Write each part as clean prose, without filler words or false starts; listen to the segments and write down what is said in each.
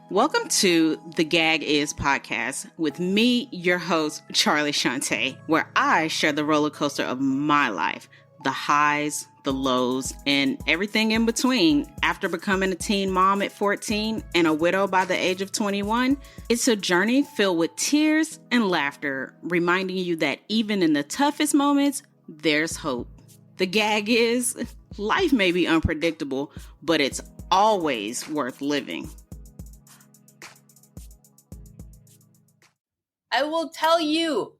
Welcome to The Gag Is podcast with me, your host, Charlie Shantae, where I share the roller coaster of my life, the highs, the lows, and everything in between. After becoming a teen mom at 14 and a widow by the age of 21, it's a journey filled with tears and laughter, reminding you that even in the toughest moments, there's hope. The gag is, life may be unpredictable, but it's always worth living. I will tell you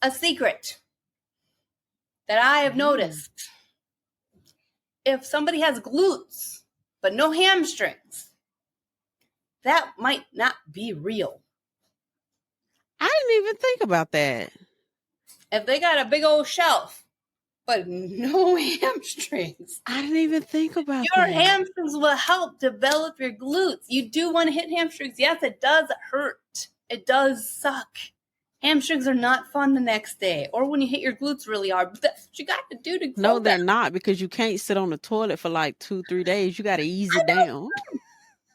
a secret that I have noticed. If somebody has glutes, but no hamstrings, that might not be real. I didn't even think about that. If they got a big old shelf, but no hamstrings, I didn't even think about your that. hamstrings will help develop your glutes. You do want to hit hamstrings. Yes, it does hurt. It does suck. Hamstrings are not fun the next day or when you hit your glutes really hard. But that's what you got to do to grow No, they're them. not, because you can't sit on the toilet for like 2-3 days. You got to ease it down.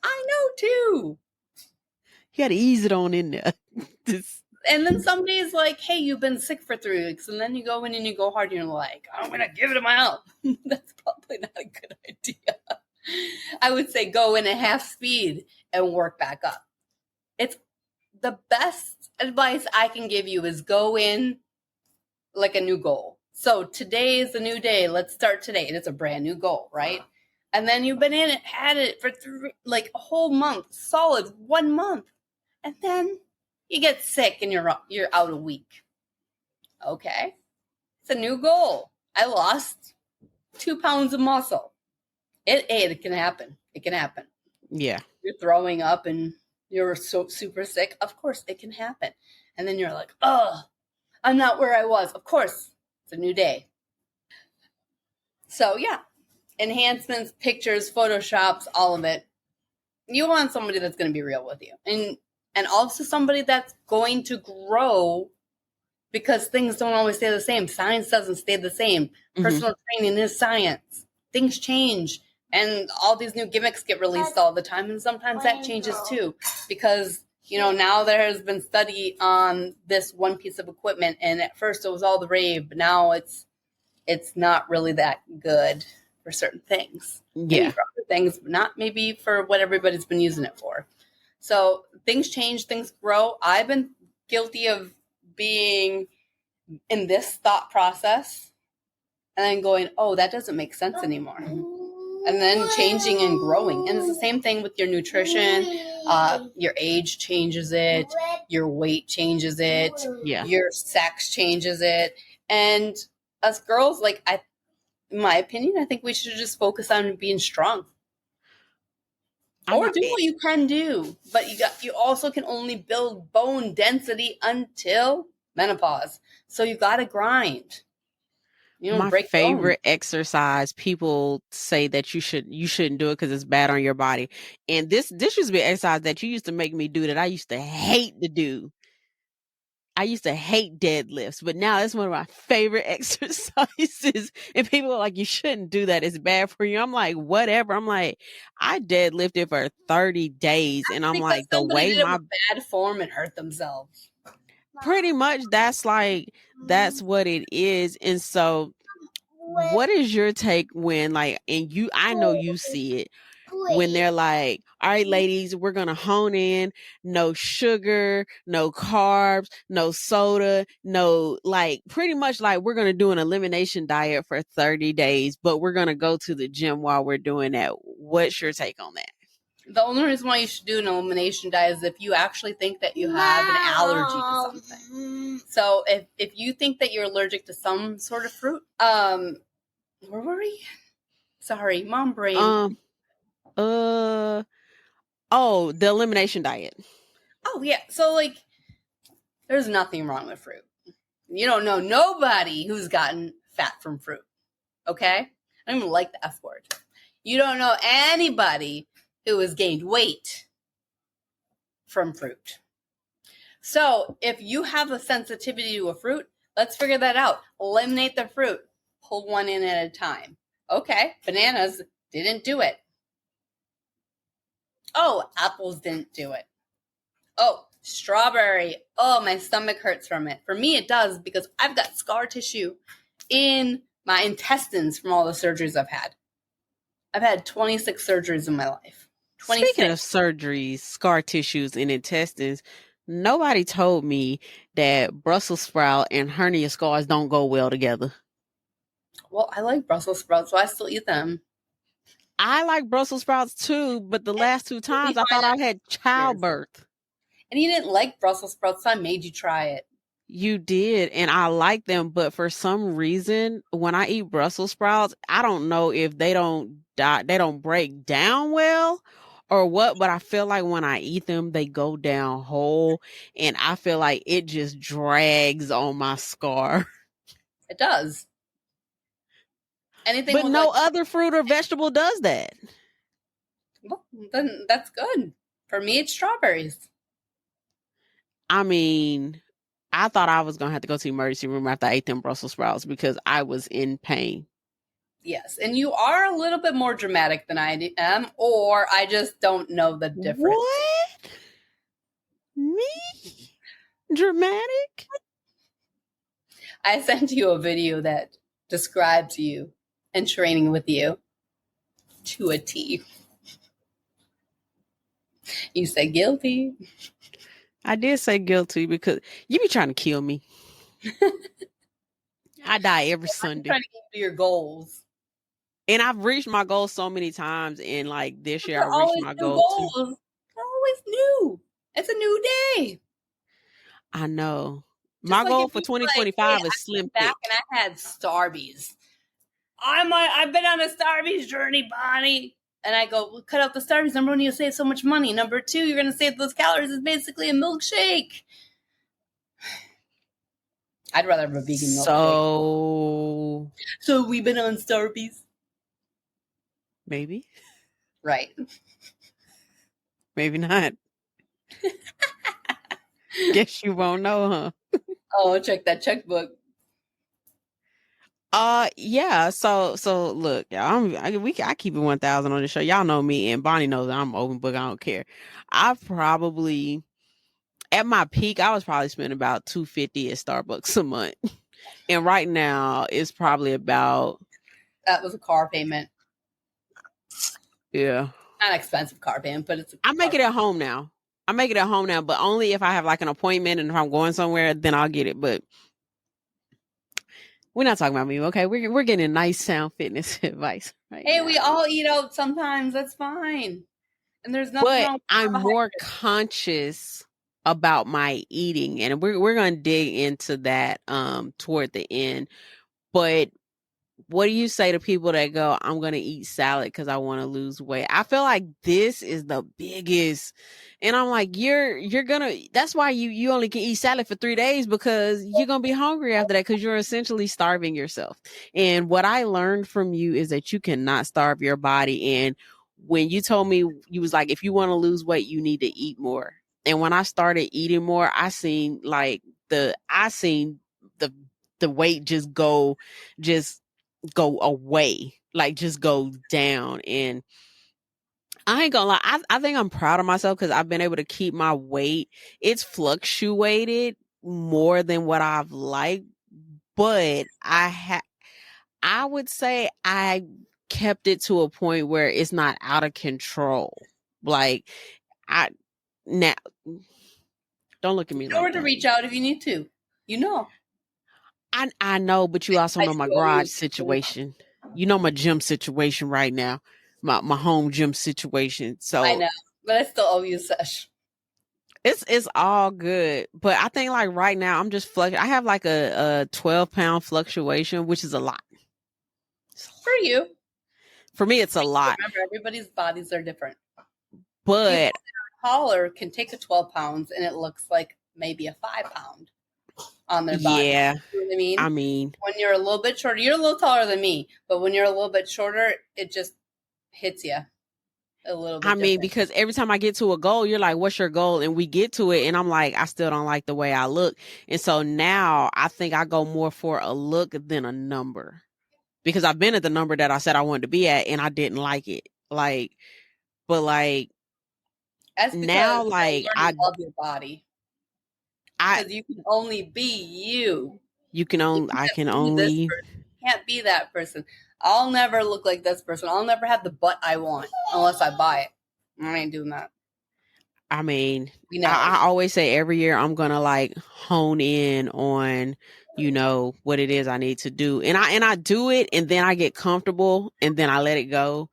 I know too. You got to ease it on in there. And then some days like, hey, you've been sick for 3 weeks. And then you go in and you go hard and you're like, I'm going to give it my all. That's probably not a good idea. I would say go in at half speed and work back up. It's the best advice I can give you is go in like a new goal. So today is a new day. Let's start today. And it's a brand new goal, right? And then you've been in it, had it for a whole month, solid 1 month. And then you get sick and you're out a week. Okay. It's a new goal. I lost 2 pounds of muscle. It can happen. It can happen. Yeah. You're throwing up and you're so super sick. Of course, it can happen. And then you're like, oh, I'm not where I was. Of course, it's a new day. So yeah, enhancements, pictures, photoshops, all of it. You want somebody that's going to be real with you. And also somebody that's going to grow, because things don't always stay the same. Science doesn't stay the same. Personal training is science. Things change. And all these new gimmicks get released all the time. And sometimes that changes too. Because, now there has been study on this one piece of equipment. And at first it was all the rave. But now it's not really that good for certain things. Yeah. Maybe for other things, but not maybe for what everybody's been using it for. So things change, things grow. I've been guilty of being in this thought process and then going, oh, that doesn't make sense anymore. And then changing and growing. And it's the same thing with your nutrition. Your age changes it. Your weight changes it. Yeah. Your sex changes it. And us girls, in my opinion, I think we should just focus on being strong. Or do what you can do. But you also can only build bone density until menopause. So you got to grind. My favorite exercise, people say that you shouldn't do it because it's bad on your body. And this used to be an exercise that you used to make me do that I used to hate to do. I used to hate deadlifts, but now it's one of my favorite exercises. And people are like, you shouldn't do that. It's bad for you. I'm like, whatever. I'm like, I deadlifted for 30 days. And I'm like, the way my bad form and hurt themselves. Pretty much that's what it is. And so what is your take when I know you see it, when they're like, all right, ladies, we're going to hone in, no sugar, no carbs, no soda, no, pretty much we're going to do an elimination diet for 30 days, but we're going to go to the gym while we're doing that. What's your take on that? The only reason why you should do an elimination diet is if you actually think that you have an allergy to something. So if you think that you're allergic to some sort of fruit, where were we? Sorry, mom brain. The elimination diet. Oh yeah. So there's nothing wrong with fruit. You don't know nobody who's gotten fat from fruit. Okay? I don't even like the F word. You don't know anybody who has gained weight from fruit. So if you have a sensitivity to a fruit, let's figure that out. Eliminate the fruit. Pull one in at a time. Okay, bananas didn't do it. Oh, apples didn't do it. Oh, strawberry. Oh, my stomach hurts from it. For me, it does because I've got scar tissue in my intestines from all the surgeries I've had. I've had 26 surgeries in my life. 26. Speaking of surgeries, scar tissues, and intestines, nobody told me that Brussels sprout and hernia scars don't go well together. Well, I like Brussels sprouts, so I still eat them. I like Brussels sprouts too, but the last 2 times I thought I had childbirth. And you didn't like Brussels sprouts, so I made you try it. You did, and I like them, but for some reason, when I eat Brussels sprouts, I don't know if they don't break down well or what, but I feel like when I eat them, they go down whole, and I feel like it just drags on my scar. It does. Anything but no other fruit or vegetable does that. Well, then that's good. For me, it's strawberries. I mean, I thought I was going to have to go to the emergency room after I ate them Brussels sprouts because I was in pain. Yes, and you are a little bit more dramatic than I am, or I just don't know the difference. What? Me? Dramatic? I sent you a video that describes you and training with you to a T. You said guilty. I did say guilty because you be trying to kill me. I die every Sunday. I'm trying to get you to your goals. And I've reached my goals so many times, and like this year I reached my goal too. They're always new. It's a new day. I know. My goal for 2025 is slim thick. Back and I had Starbies. I've been on a Starbies journey, Bonnie. And I go, well, cut out the Starbies. Number one, you'll save so much money. Number two, you're going to save those calories. It's basically a milkshake. I'd rather have a vegan milkshake. So we've been on Starbies. Maybe. Right. Maybe not. Guess you won't know, huh? Oh, check that checkbook. Yeah. So look, y'all, I keep it 1,000 on the show. Y'all know me, and Bonnie knows I'm open book. I don't care. I probably, at my peak, I was probably spending about $250 at Starbucks a month, and right now it's probably about. That was a car payment. Yeah. Not expensive car payment, but it's. I make it at home now. But only if I have like an appointment, and if I'm going somewhere, then I'll get it. But we're not talking about me, okay? We're getting nice sound fitness advice. Right hey, now. we all eat out sometimes. That's fine. And there's nothing wrong with I'm more conscious about my eating, and we're going to dig into that toward the end. But what do you say to people that go, I'm going to eat salad because I want to lose weight? I feel like this is the biggest. And I'm like, you're going to, that's why you only can eat salad for 3 days, because you're going to be hungry after that, because you're essentially starving yourself. And what I learned from you is that you cannot starve your body. And when you told me, you was like, if you want to lose weight, you need to eat more. And when I started eating more, I seen the weight just go away, like just go down. And I ain't gonna lie, I think I'm proud of myself because I've been able to keep my weight. It's fluctuated more than what I've liked, but I would say I kept it to a point where it's not out of control. Like now, don't look at me. You know where to reach out if you need to. You know. I know, but you also know my garage situation. You know my gym situation right now, my home gym situation. So I know, but I still owe you a sesh. It's all good, but I think like right now I'm just I have like a 12-pound fluctuation, which is a lot. For you, for me, it's a lot. Remember, everybody's bodies are different. But a taller can take a 12 pounds, and it looks like maybe a 5 pound. On their body. Yeah. You know what I mean? I mean, when you're a little bit shorter, you're a little taller than me, but when you're a little bit shorter, it just hits you a little bit. I mean, because every time I get to a goal, you're like, what's your goal? And we get to it, and I'm like, I still don't like the way I look. And so now I think I go more for a look than a number, because I've been at the number that I said I wanted to be at, and I didn't like it. But That's because now, you like learn to love your body. I Because you can only be you. I can Be this only person. You can't be that person. I'll never look like this person. I'll never have the butt I want unless I buy it. I ain't doing that. I mean, We know. I always say every year I'm gonna like hone in on, you know, what it is I need to do. And I do it, and then I get comfortable, and then I let it go,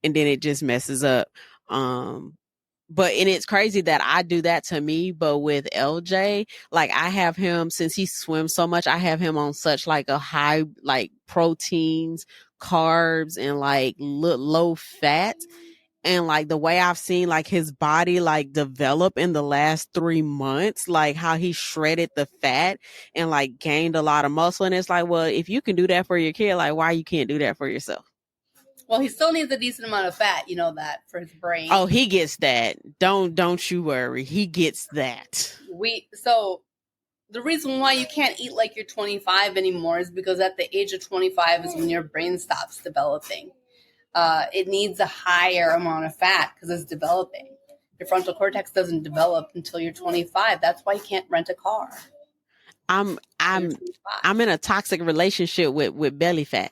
and then it just messes up. But and it's crazy that I do that to me, but with LJ, like I have him, since he swims so much, I have him on such like a high like proteins, carbs, and like low fat. And like the way I've seen like his body like develop in the last 3 months, like how he shredded the fat and like gained a lot of muscle. And it's like, well, if you can do that for your kid, like why you can't do that for yourself? Well, he still needs a decent amount of fat, you know that, for his brain. Oh, he gets that. Don't you worry. He gets that. So the reason why you can't eat like you're 25 anymore is because at the age of 25 is when your brain stops developing. It needs a higher amount of fat because it's developing. Your frontal cortex doesn't develop until you're 25. That's why you can't rent a car. I'm in a toxic relationship with belly fat.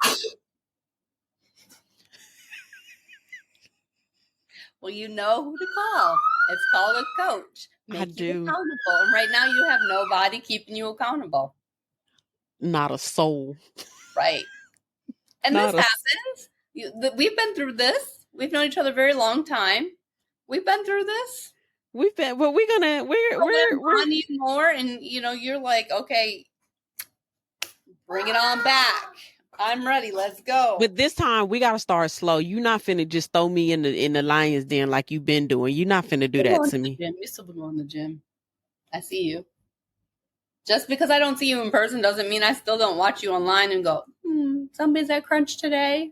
Well, you know who to call. It's called a coach. Make you accountable. And right now you have nobody keeping you accountable. Not a soul. Right. And this happens. We've been through this. We've known each other a very long time. We've been through this. But we're on you more, and you know, you're like, okay, bring it on back. I'm ready. Let's go. But this time we gotta start slow. You're not finna just throw me in the lion's den like you've been doing. You're not finna do that to me. You still been going to the gym. I see you. Just because I don't see you in person doesn't mean I still don't watch you online and go, somebody's at Crunch today.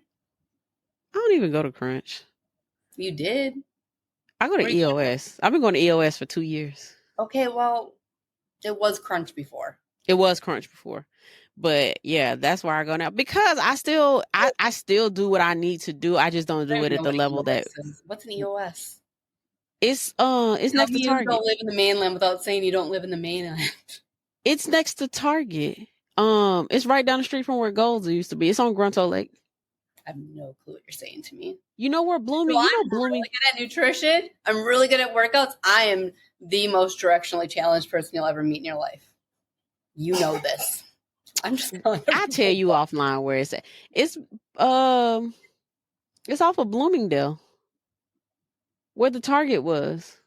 I don't even go to Crunch. You did. I go to EOS. I've been going to EOS for 2 years. Okay, well, it was Crunch before. But yeah, that's where I go now because I still do what I need to do. I just don't do it at the level that. What's an EOS? It's next to Target. You don't live in the mainland without saying you don't live in the mainland. It's next to Target. It's right down the street from where Gold's used to be. It's on Grunto Lake. I have no clue what you're saying to me. You know where Blooming? I'm really good at nutrition. I'm really good at workouts. I am the most directionally challenged person you'll ever meet in your life. You know this. I'm just going. I'll tell you offline where it's at. It's off of Bloomingdale, where the Target was.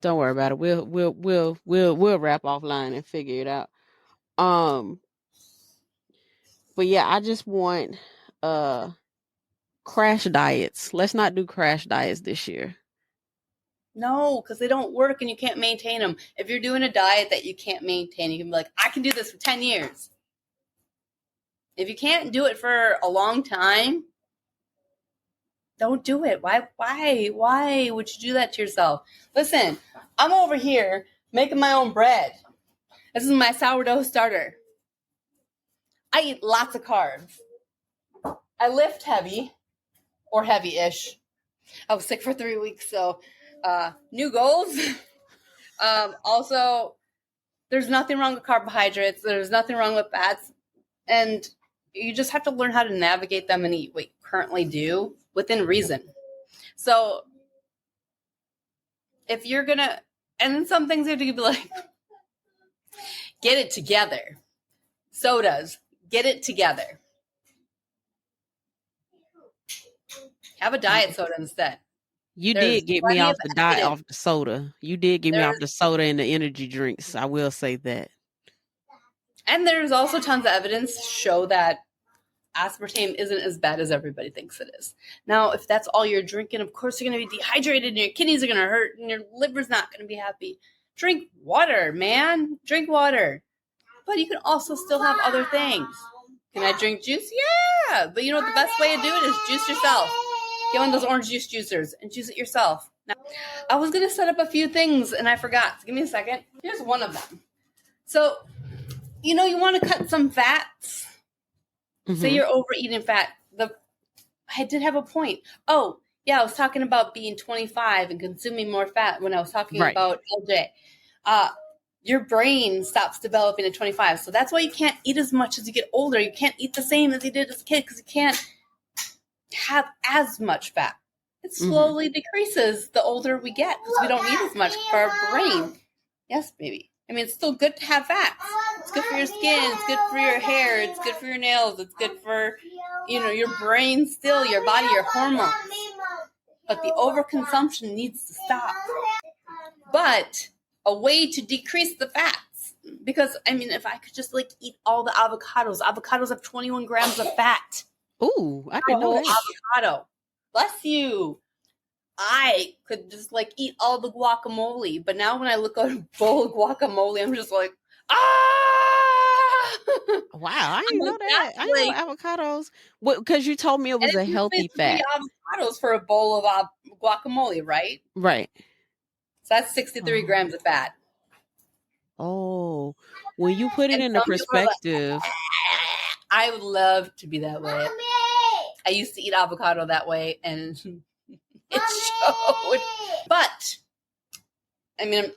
Don't worry about it. We'll wrap offline and figure it out. But yeah, I just want crash diets. Let's not do crash diets this year. No, because they don't work and you can't maintain them. If you're doing a diet that you can't maintain, you can be like, I can do this for 10 years. If you can't do it for a long time, don't do it. Why would you do that to yourself? Listen, I'm over here making my own bread. This is my sourdough starter. I eat lots of carbs. I lift heavy, or heavy-ish. I was sick for 3 weeks, so new goals. Also, there's nothing wrong with carbohydrates. There's nothing wrong with fats. And you just have to learn how to navigate them and eat what you currently do within reason. So if you're going to, and then some things you have to be like, get it together. Sodas, get it together. Have a diet soda instead. You did get me off the diet, off the soda. You did get me off the soda and the energy drinks. I will say that. And there's also tons of evidence to show that aspartame isn't as bad as everybody thinks it is. Now, if that's all you're drinking, of course you're going to be dehydrated and your kidneys are going to hurt and your liver's not going to be happy. Drink water, man. Drink water. But you can also still have other things. Can I drink juice? Yeah. But you know what the best way to do it is juice yourself. Get one of those orange juice juicers and juice it yourself. Now, I was going to set up a few things and I forgot. So give me a second. Here's one of them. So, you know, you want to cut some fats. Mm-hmm. Say you're overeating fat. I did have a point. Oh, Yeah, I was talking about being 25 and consuming more fat when I was talking Right. about LJ. Your brain stops developing at 25. So that's why you can't eat as much as you get older. You can't eat the same as you did as a kid because you can't have as much fat. It slowly decreases the older we get because we don't need as much for our brain. Yes, baby. I mean, it's still good to have fats. It's good for your skin. It's good for your hair. It's good for your nails. It's good for, your brain still, your body, your hormones. But the overconsumption needs to stop. But a way to decrease the fats, because, I mean, if I could just, eat all the avocados have 21 grams of fat. Ooh, I didn't know that. Avocado. Bless you. I could just eat all the guacamole, but now when I look at a bowl of guacamole, I'm just like, ah! Wow, I didn't know that. I didn't know avocados. Because you told me it was a healthy fat. 3 avocados for a bowl of guacamole, right? Right. So that's 63 grams of fat. Oh, when you put it into perspective. I would love to be that way. I used to eat avocado that way, and it showed. But, I mean,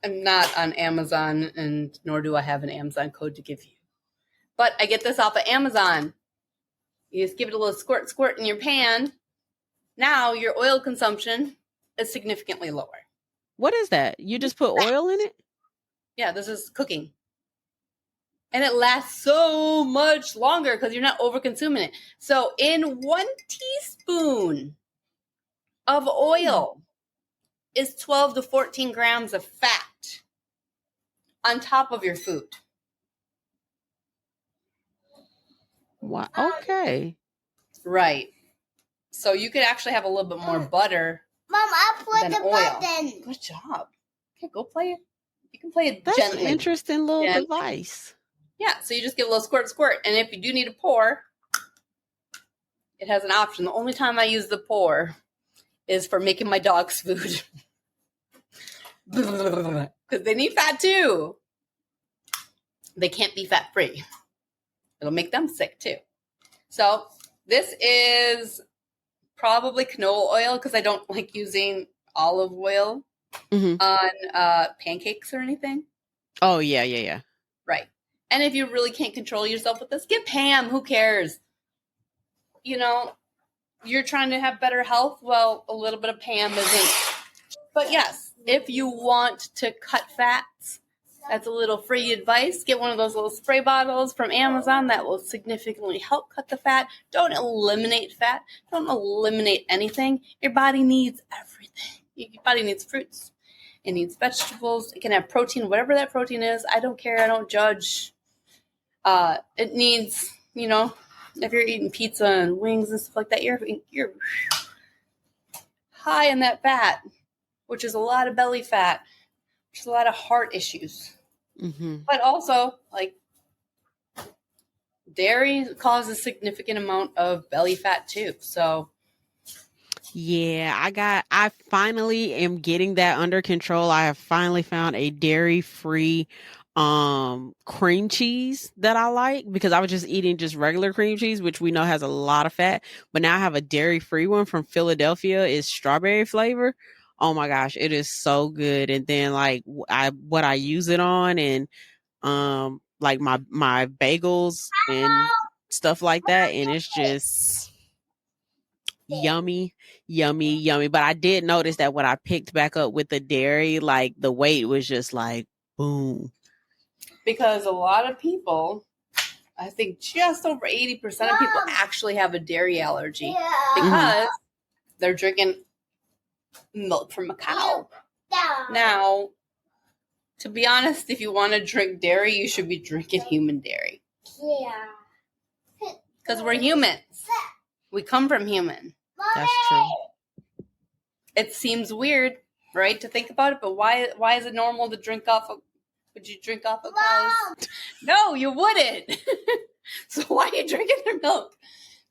I'm not on Amazon, and nor do I have an Amazon code to give you. But I get this off of Amazon. You just give it a little squirt in your pan. Now your oil consumption is significantly lower. What is that? You just put oil in it? Yeah, this is cooking. And it lasts so much longer because you're not over-consuming it. So in 1 teaspoon of oil is 12 to 14 grams of fat on top of your food. Wow. Okay. Right. So you could actually have a little bit more butter than oil. Button. Good job. Okay, go play it. You can play it That's gently. An interesting little device. Yeah, so you just give a little squirt. And if you do need a pour, it has an option. The only time I use the pour is for making my dogs food. Because they need fat too. They can't be fat free. It'll make them sick too. So this is probably canola oil because I don't like using olive oil on pancakes or anything. Oh, yeah. Right. And if you really can't control yourself with this, get Pam. Who cares? You're trying to have better health. Well, a little bit of Pam isn't. But yes, if you want to cut fats, that's a little free advice. Get one of those little spray bottles from Amazon that will significantly help cut the fat. Don't eliminate fat. Don't eliminate anything. Your body needs everything. Your body needs fruits. It needs vegetables. It can have protein, whatever that protein is. I don't care. I don't judge. It needs, if you're eating pizza and wings and stuff like that, you're high in that fat, which is a lot of belly fat, which is a lot of heart issues. But also, dairy causes a significant amount of belly fat too. So, yeah, I finally am getting that under control. I have finally found a dairy-free cream cheese that I like because I was just eating just regular cream cheese, which we know has a lot of fat. But now I have a dairy-free one from Philadelphia. It's strawberry flavor. Oh my gosh, it is so good. And then what I use it on and my bagels and stuff like that, and it's just yummy. But I did notice that when I picked back up with the dairy, the weight was just boom. Because a lot of people, I think just over 80% of people actually have a dairy allergy because they're drinking milk from a cow. Now, to be honest, if you want to drink dairy, you should be drinking human dairy. Yeah. Because we're humans. We come from human. That's true. It seems weird, right, to think about it, but why is it normal to drink off of... Would you drink off of cows? No, you wouldn't. So why are you drinking their milk?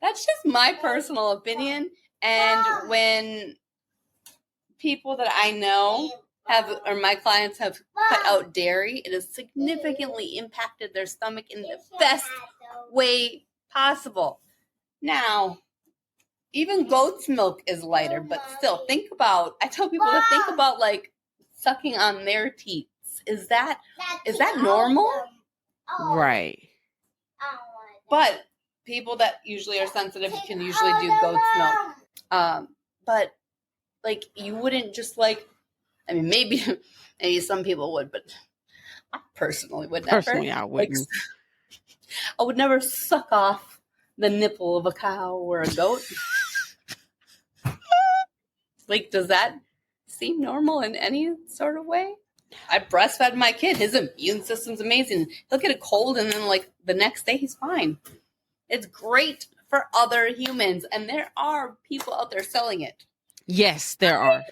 That's just my personal opinion. And when people that I know or my clients have cut out dairy, it has significantly impacted their stomach in the best way possible. Now, even goat's milk is lighter, but still I tell people to think about like sucking on their teats. Is that normal? Right. But people that usually are sensitive can usually do goat's milk. But like you wouldn't just like, I mean, maybe some people would, but I personally would never. Personally, I wouldn't. I would never suck off the nipple of a cow or a goat. Like, does that seem normal in any sort of way? I breastfed my kid. His immune system's amazing. He'll get a cold and then like the next day he's fine. It's great for other humans. And there are people out there selling it. Yes, there are.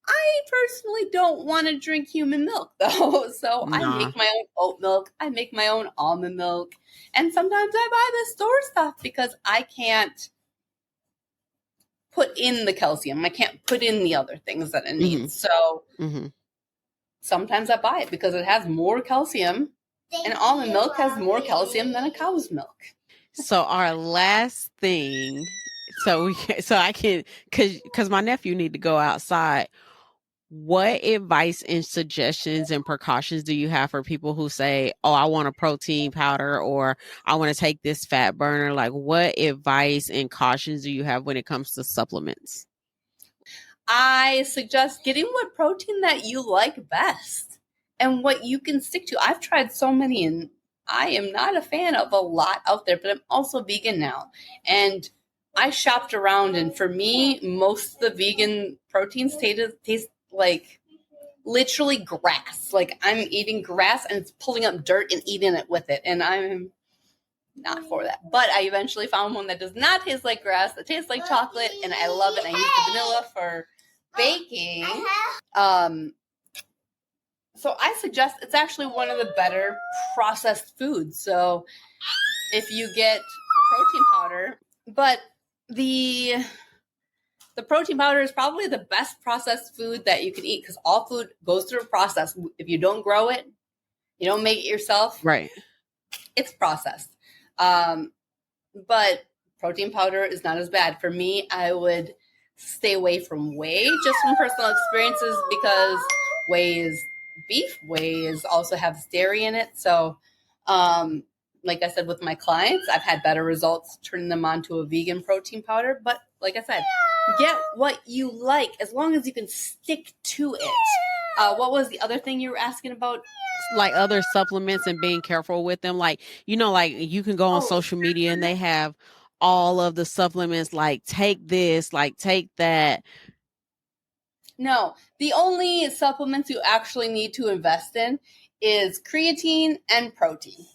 I personally don't want to drink human milk though. So I make my own oat milk. I make my own almond milk. And sometimes I buy the store stuff because I can't put in the calcium. I can't put in the other things that it needs. So sometimes I buy it because it has more calcium, and almond milk has more calcium than a cow's milk. So our last thing, so I can, because my nephew need to go outside. What advice and suggestions and precautions do you have for people who say, oh, I want a protein powder or I want to take this fat burner? Like, what advice and cautions do you have when it comes to supplements? I suggest getting what protein that you like best and what you can stick to. I've tried so many and I am not a fan of a lot out there, but I'm also vegan now. And I shopped around, and for me, most of the vegan proteins taste like literally grass. Like I'm eating grass and it's pulling up dirt and eating it with it. And I'm not for that. But I eventually found one that does not taste like grass, that tastes like chocolate, and I love it. I use the vanilla for baking. So I suggest it's actually one of the better processed foods. So if you get protein powder, but the protein powder is probably the best processed food that you can eat because all food goes through a process. If you don't grow it, you don't make it yourself. Right. It's processed. But protein powder is not as bad. For me, I would stay away from whey just from personal experiences because whey is beef. Whey also has dairy in it. So, like I said, with my clients, I've had better results turning them onto a vegan protein powder. But like I said, get what you like as long as you can stick to it. What was the other thing you were asking about? Like other supplements and being careful with them. Like, you know, like you can go on social media and they have all of the supplements, like take this, like take that. No, the only supplements you actually need to invest in is creatine and protein.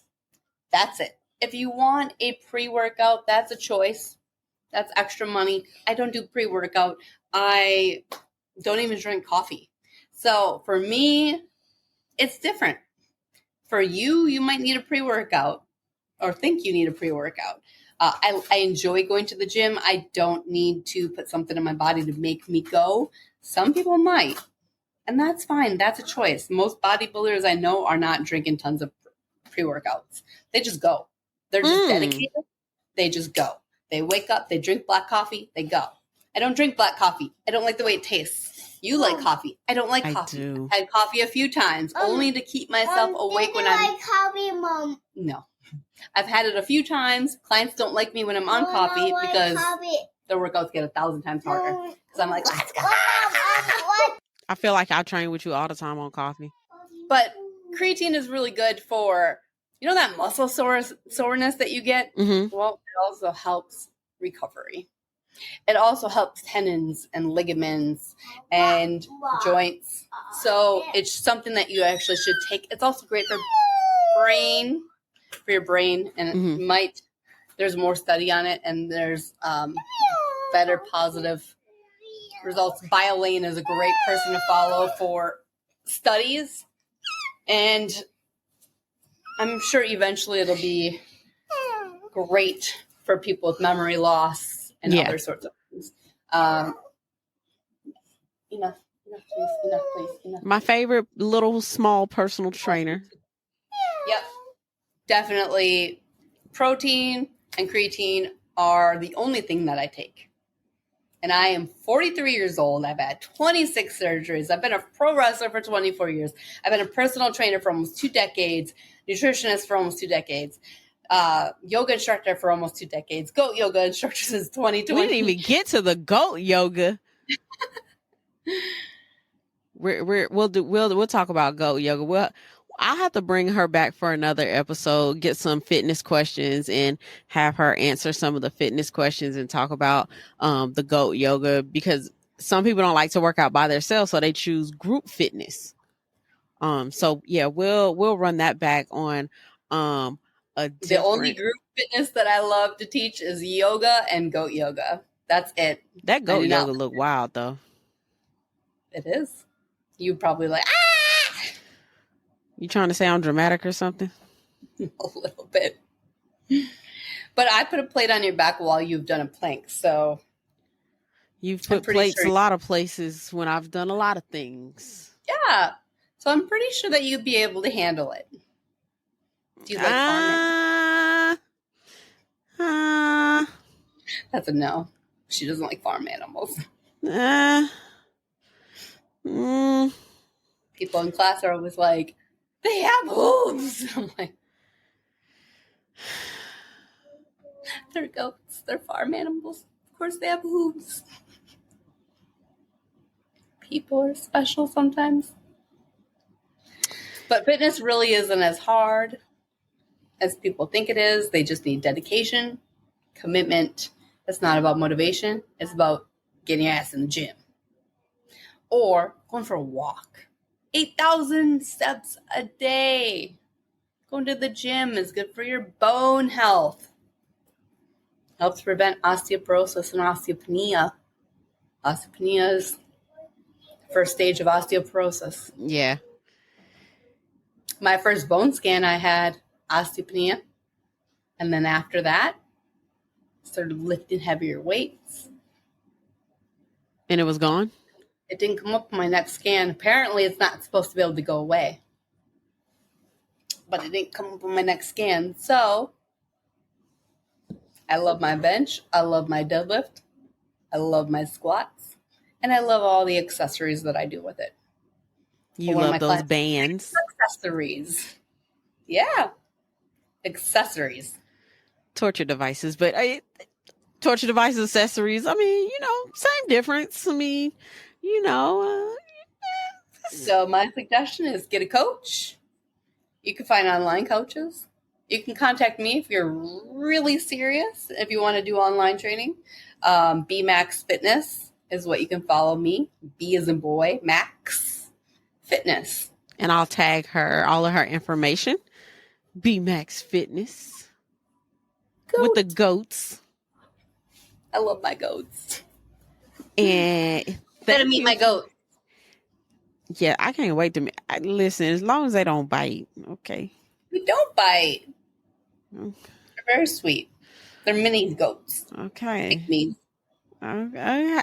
That's it. If you want a pre-workout, that's a choice. That's extra money. I don't do pre-workout. I don't even drink coffee. So for me, it's different. For you, you might need a pre-workout or think you need a pre-workout. I enjoy going to the gym. I don't need to put something in my body to make me go. Some people might, and that's fine. That's a choice. Most bodybuilders I know are not drinking tons of pre-workouts. They just go. They're just dedicated. They just go. They wake up, they drink black coffee, they go. I don't drink black coffee. I don't like the way it tastes. You like coffee. I don't like coffee. Do. I had coffee a few times, only to keep myself awake when I'm... like coffee, Mom? No. I've had it a few times. Clients don't like me when I'm on coffee because their workouts get 1,000 times harder. Because I'm like, let's go. I feel like I train with you all the time on coffee. But creatine is really good for, you know, that muscle soreness that you get? Mm-hmm. Well, it also helps recovery. It also helps tendons and ligaments and joints. So it's something that you actually should take. It's also great for your brain. And it might, there's more study on it and there's better positive results. BioLane is a great person to follow for studies. And I'm sure eventually it'll be great for people with memory loss and other sorts of things. Enough, please. My favorite little small personal trainer. Yep. Definitely protein and creatine are the only thing that I take. And I am 43 years old. I've had 26 surgeries. I've been a pro wrestler for 24 years. I've been a personal trainer for almost 2 decades, nutritionist for almost 2 decades, yoga instructor for almost 2 decades, goat yoga instructor since 2020. We didn't even get to the goat yoga. We'll talk about goat yoga. Well, I'll have to bring her back for another episode, get some fitness questions and have her answer some of the fitness questions and talk about the goat yoga, because some people don't like to work out by themselves, so they choose group fitness. So yeah, we'll run that back on The only group fitness that I love to teach is yoga and goat yoga. That's it. That goat yoga look wild though. It is. You probably like, You trying to say I'm dramatic or something? A little bit. But I put a plate on your back while you've done a plank, so. You've put plates a lot of places when I've done a lot of things. Yeah. So I'm pretty sure that you'd be able to handle it. Do you like farm animals? That's a no. She doesn't like farm animals. People in class are always like, they have hooves. I'm like, they're goats. They're farm animals. Of course they have hooves. People are special sometimes. But fitness really isn't as hard as people think it is. They just need dedication, commitment. It's not about motivation. It's about getting your ass in the gym. Or going for a walk. 8,000 steps a day. Going to the gym is good for your bone health. Helps prevent osteoporosis and osteopenia. Osteopenia is the first stage of osteoporosis. Yeah. My first bone scan, I had osteopenia. And then after that, started lifting heavier weights. And it was gone? It didn't come up on my next scan. Apparently, it's not supposed to be able to go away. But it didn't come up on my next scan. So, I love my bench. I love my deadlift. I love my squats. And I love all the accessories that I do with it. You love those bands. Accessories. Yeah. Accessories. Torture devices. But torture devices, accessories, I mean, same difference. I mean, So my suggestion is get a coach. You can find online coaches. You can contact me if you're really serious, if you want to do online training. B Max Fitness is what you can follow me. B as in boy, Max Fitness. And I'll tag her, all of her information. B Max Fitness. Goat. With the goats. I love my goats. And better meet my goat. Yeah, I can't wait to listen. As long as they don't bite, okay. They don't bite. They're very sweet. They're mini goats. Okay. Like me. Okay.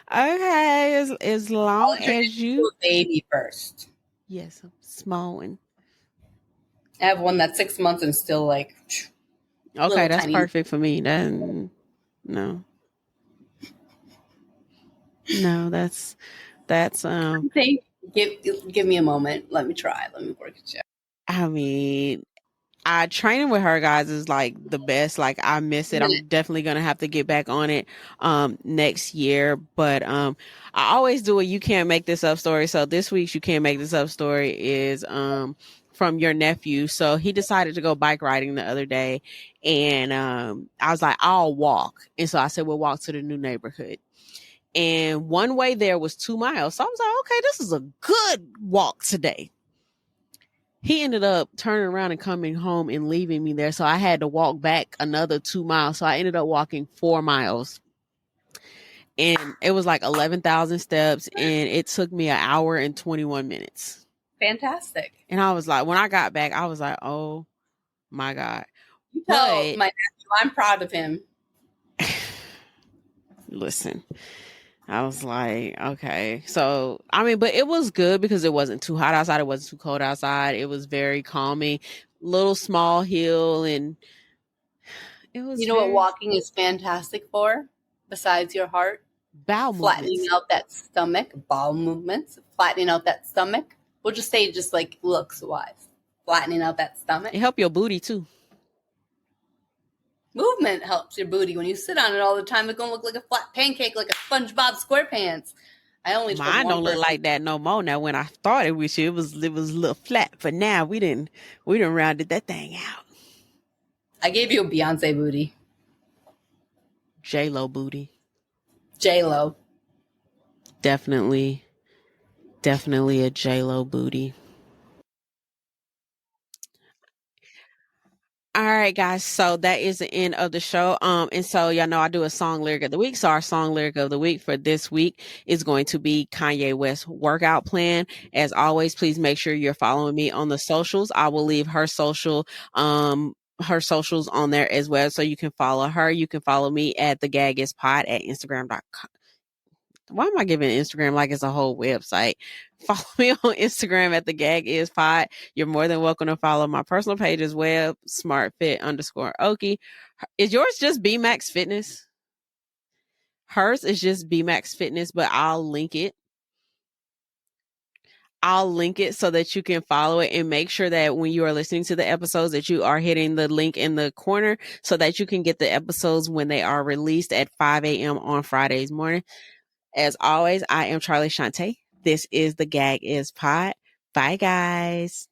As long as you a baby first. Yes, a small one. I have one that's 6 months and still like. Okay, that's tiny. Perfect for me. Then no, that's. Give me a moment. Let me try. Let me work it out. I mean, training with her guys is like the best. Like I miss it. I'm definitely gonna have to get back on it next year. But I always do a you can't make this up story. So this week's you can't make this up story is from your nephew. So he decided to go bike riding the other day, and I was like, I'll walk. And so I said, we'll walk to the new neighborhood. And one way there was 2 miles. So I was like, okay, this is a good walk today. He ended up turning around and coming home and leaving me there. So I had to walk back another 2 miles. So I ended up walking 4 miles. And it was like 11,000 steps. And it took me an hour and 21 minutes. Fantastic. And I was like, when I got back, I was like, oh my God. You tell my nephew I'm proud of him. Listen. I was like, okay. So, I mean, but it was good because it wasn't too hot outside. It wasn't too cold outside. It was very calming. Little small hill. And it was. You know what walking is fantastic for besides your heart? Bowel flattening movements. out that stomach, bowel movements, flattening out that stomach. We'll just say just like looks wise, flattening out that stomach. It help your booty too. Movement helps your booty. When you sit on it all the time, it's gonna look like a flat pancake, like a SpongeBob SquarePants. I only told Mine one don't look person. like that no more. Now, when I started with you, it was a little flat, but now we done rounded that thing out. I gave you a Beyonce booty. J-Lo booty. J-Lo. Definitely a J-Lo booty. All right, guys. So that is the end of the show. And so y'all know I do a song lyric of the week. So our song lyric of the week for this week is going to be Kanye West workout plan. As always, please make sure you're following me on the socials. I will leave her socials on there as well. So you can follow her. You can follow me at TheGagIsPod at Instagram.com. Why am I giving Instagram like it's a whole website? Follow me on Instagram at TheGagIsPod. You're more than welcome to follow my personal page as well, SmartFit_Okie. Is yours just BMax Fitness? Hers is just BMax Fitness, but I'll link it. I'll link it so that you can follow it, and make sure that when you are listening to the episodes that you are hitting the link in the corner so that you can get the episodes when they are released at 5 a.m. on Fridays morning. As always, I am Charlie Shante. This is the Gag Is Pod. Bye, guys.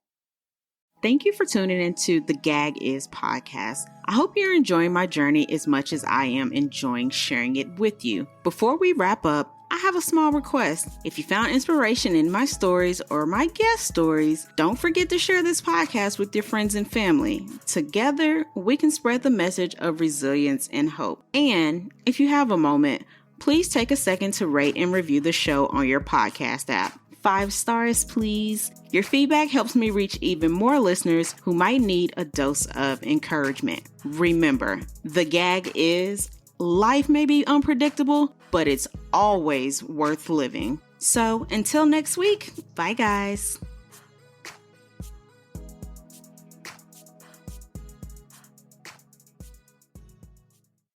Thank you for tuning into the Gag Is podcast. I hope you're enjoying my journey as much as I am enjoying sharing it with you. Before we wrap up, I have a small request. If you found inspiration in my stories or my guest stories, don't forget to share this podcast with your friends and family. Together, we can spread the message of resilience and hope. And if you have a moment, please take a second to rate and review the show on your podcast app. 5 stars, please. Your feedback helps me reach even more listeners who might need a dose of encouragement. Remember, the gag is life may be unpredictable, but it's always worth living. So until next week, bye guys.